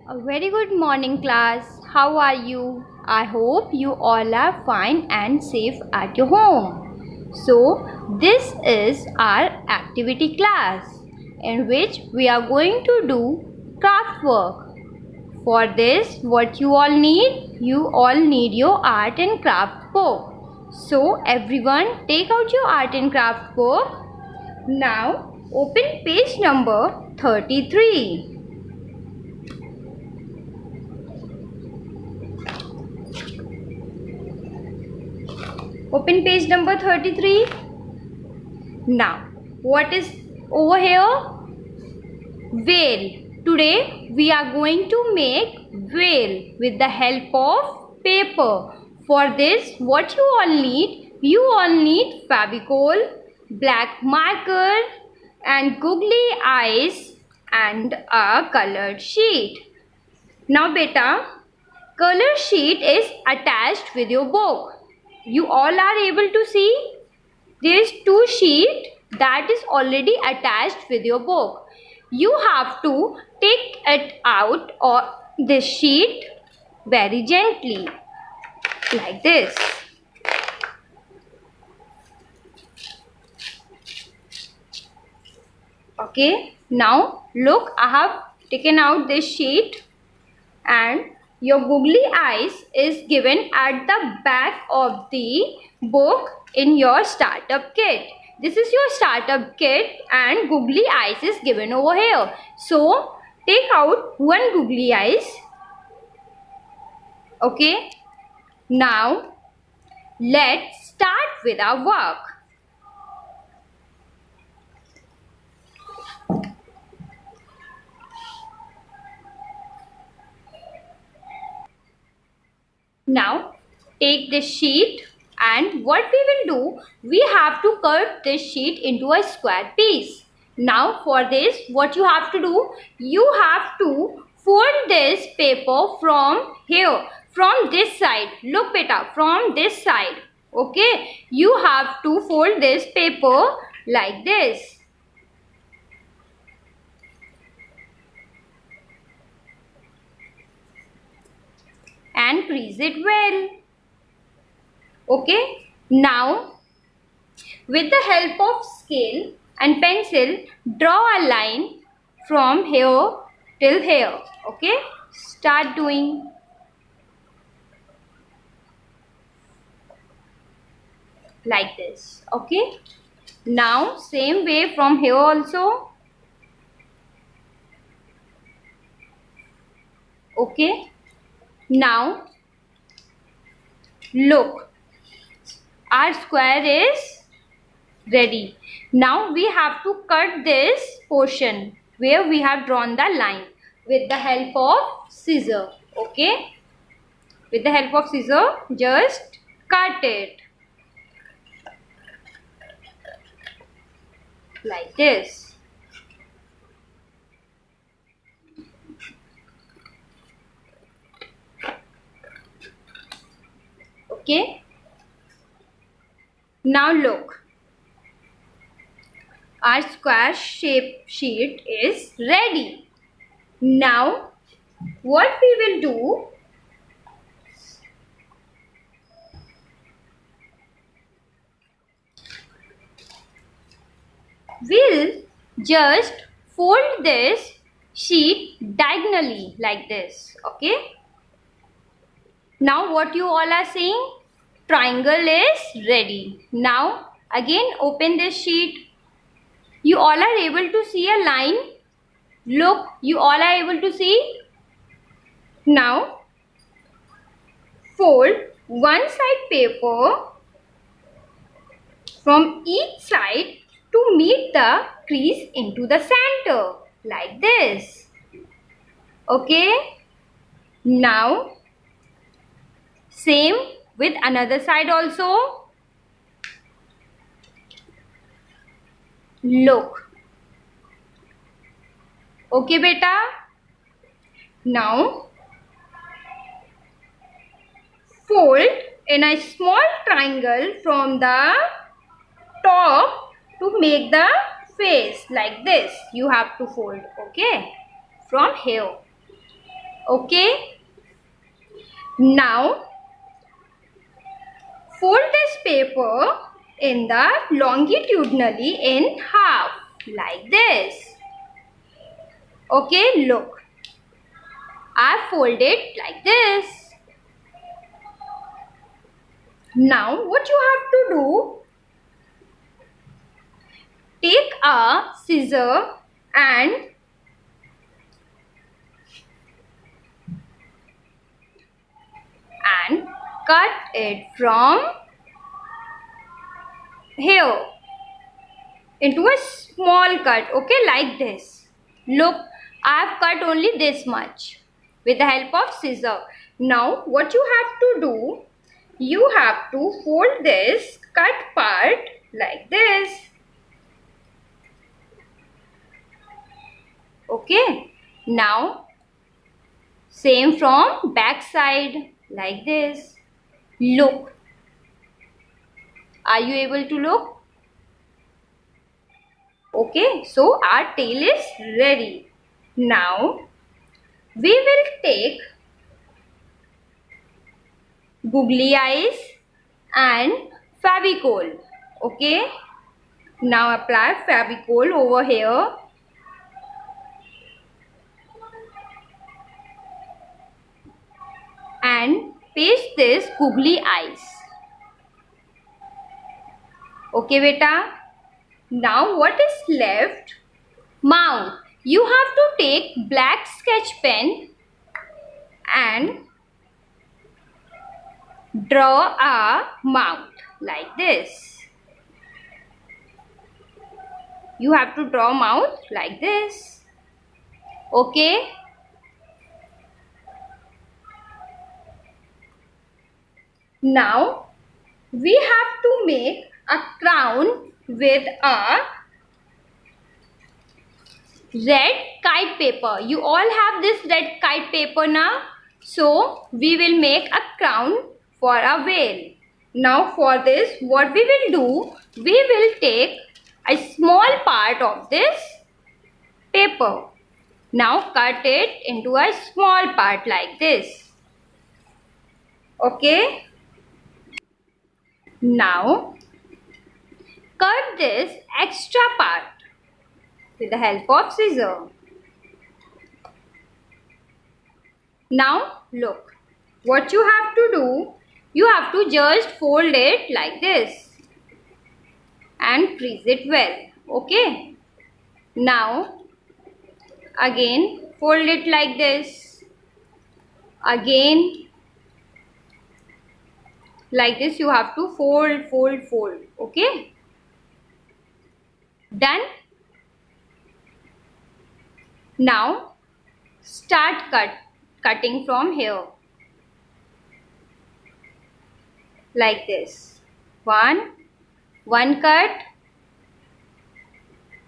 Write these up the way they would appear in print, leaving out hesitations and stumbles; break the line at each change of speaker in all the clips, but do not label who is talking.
A very good morning, class. How are you? I hope you all are fine and safe at your home. So, this is our activity class in which we are going to do craft work. For this, what you all need? You all need your art and craft book. So, everyone, take out your art and craft book. Now, open page number 33. Open page number 33. Now, what is over here? Whale. Today, we are going to make whale with the help of paper. For this, what you all need? You all need Fevicol, black marker and googly eyes and a colored sheet. Now, beta, color sheet is attached with your book. You all are able to see? There is two sheet that is already attached with your book. You have to take it out or this sheet very gently like this. Okay, now look, I have taken out this sheet and your googly eyes is given at the back of the book in your startup kit. This is your startup kit and googly eyes is given over here. So take out one googly eyes. Okay. Now let's start with our work. Now take this sheet and what we will do, we have to cut this sheet into a square piece. Now for this, what you have to do, you have to fold this paper from here, from this side. Look beta, from this side. Okay, you have to fold this paper like this. And crease it well. Okay, now with the help of scale and pencil, draw a line from here till here. Okay, start doing. Like this. Okay, now same way from here also. Okay, now look, our square is ready. Now we have to cut this portion where we have drawn the line with the help of scissor. Okay, with the help of scissor, just cut it like this. Okay, now look, our square shape sheet is ready. Now what we will do, we'll just fold this sheet diagonally like this. Okay, now what you all are saying, triangle is ready. Now again open this sheet. You all are able to see a line. Look, you all are able to see. Now fold one side paper from each side to meet the crease into the center like this. Okay, now same with another side also. Look. Okay beta. Now fold in a small triangle from the top to make the face like this. You have to fold. Okay, from here. Okay. Now fold this paper in the longitudinally in half like this. Okay, look. I fold it like this. Now what you have to do, take a scissor and cut it from here into a small cut. Okay, like this. Look, I have cut only this much with the help of scissor. Now what you have to do, you have to fold this cut part like this. Okay, now same from back side like this. Look, are you able to look? Okay, so our tail is ready. Now we will take googly eyes and Fevicol. Okay, now apply Fevicol over here. And paste this googly eyes. Okay beta. Now what is left? Mouth. You have to take black sketch pen and draw a mouth like this. You have to draw mouth like this. Okay. Now we have to make a crown with a red kite paper. You all have this red kite paper now. So we will make a crown for a whale. Now for this, what we will do, we will take a small part of this paper. Now cut it into a small part like this. Okay. Now cut this extra part with the help of scissor. Now look, what you have to do, you have to just fold it like this and crease it well. Okay. Now again fold it like this. Again like this, you have to fold. Okay. Done. Now start cutting from here like this. One cut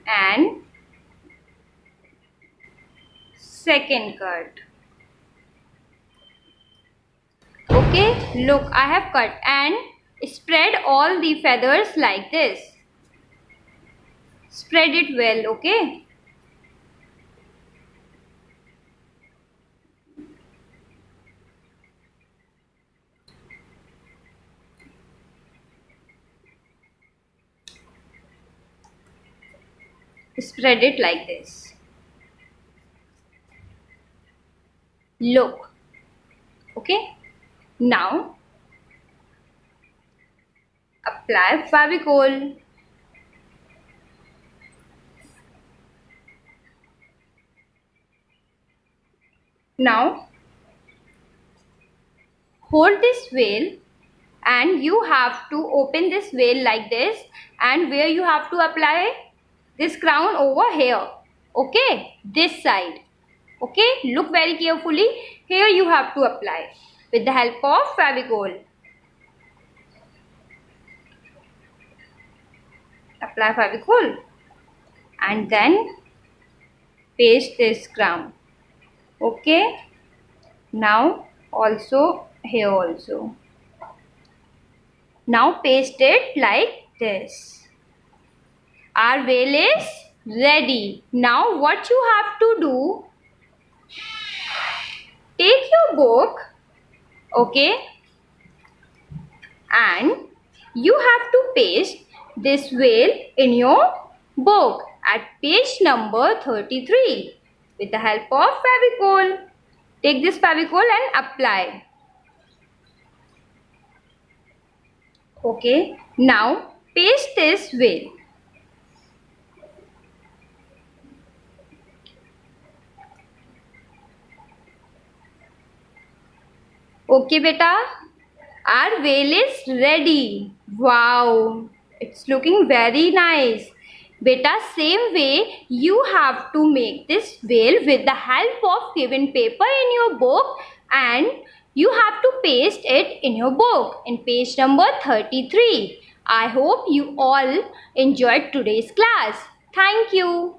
and second cut. Okay, look, I have cut and spread all the feathers like this. Spread it well. Okay. Spread it like this. Look. Okay. Now apply Fevicol. Now hold this whale and you have to open this whale like this, and where you have to apply this crown over here. Okay, this side. Okay, look very carefully. Here you have to apply with the help of Fevicol. Apply Fevicol and then paste this crown. Okay, now also here also. Now paste it like this. Our whale is ready. Now what you have to do, book, okay, and you have to paste this whale in your book at page number 33 with the help of Fevicol. Take this Fevicol and apply. Okay, now paste this whale. Okay, beta, our whale is ready. Wow, it's looking very nice. Beta, same way you have to make this whale with the help of given paper in your book, and you have to paste it in your book in page number 33. I hope you all enjoyed today's class. Thank you.